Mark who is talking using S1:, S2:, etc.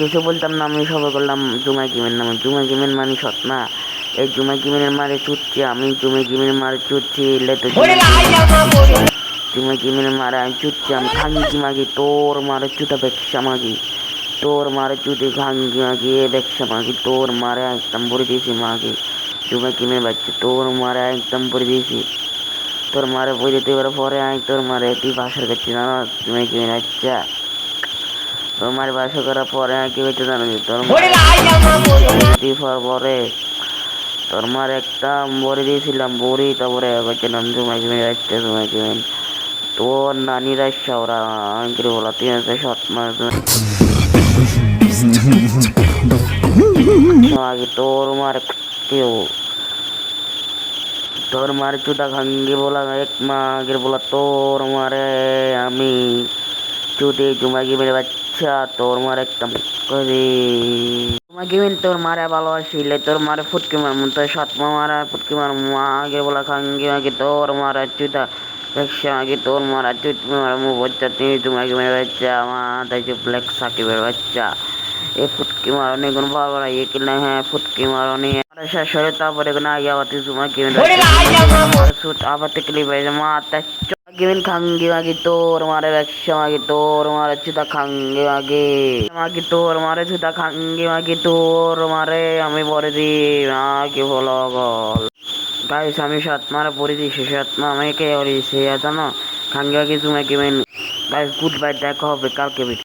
S1: কিছু বলতাম না, আমি সবাই করলাম জুমাই গেমের নামে। জুমাই গেমের মানে সৎ না, এই জুমাই গেমের মারে চুটছি আমি, জুমাই গেমের মারে চুটছি এলে তো জুমাই গেমের মারে আমি চুটছি আমি। খাঙ্গি মাগি তোর মারে চুটা ব্যবসা মাগি, তোর মারে চুটি খাঙ্গি মাগি এ ব্যবসা মাগি, তোর মারে একদম ভরে দিয়েছি মাগি। জুমাই গেমের বাচ্চা তোর মারে একদম ভরে দিয়েছি, তোর মারে বই দিতে এবার পরে আমি তোর মারে তুই বাসার কাছে না জুমাই গেমের বাচ্চা। তোর মারে বাসা করার পরে আমি কি হইতে জানো, তোর পরে তোর মার একটা বড়ি দিয়েছিলাম বড়ি, তারপরে বলছিলাম জুমাই গেমের বাচ্চা জুমাই গেমেন তোর নানিরা ওরা আঙ্কির বলা তুই আছে সৎ মাস আগে তোর মার কেউ তোর মার চুটা খাঙ্গি বলা এক মা আগের বলা তোর মারে আমি চুটি জুমা গেমের বাচ্চা তোর মার একটা করে জুমা গেমেন তোর মারে ভালোবাসিলে তোর মারে ফুটকি মারমু তোর সৎমা মারা ফুটকি মারমু আগে বলা খাঙ্গি আগে তোর মারা চুটা ব্যবসা আগে তোর মারা চুটি মারমু বাচ্চা তুই জুমা গেমের বাচ্চা আমার তাই ব্ল্যাক সাকিবের বাচ্চা এ ফুটকি মারনি কোনো বাবা ইয়ে কিনা হ্যাঁ ফুটকি মারনি শেষ হলে তারপরে কোনো আগে আবার জুমা গেমেন আবার থেকে মাথা গেমেন খাঙ্গি মাগি তোর মারে ব্যবসা মাগি তোর মারে চুতা খাঙ্গি মাগি তোর মারে চুতা খাঙ্গি মাগি তোর মারে আমি পরে দি মাগি বলো গল গাইস আমি সৎমারে পরে দিয়েছি সৎমা আমাকে জানো খাঙ্গি মাগি জুমা গেমেন গাইস গুড বাই দেখা হবে কালকে।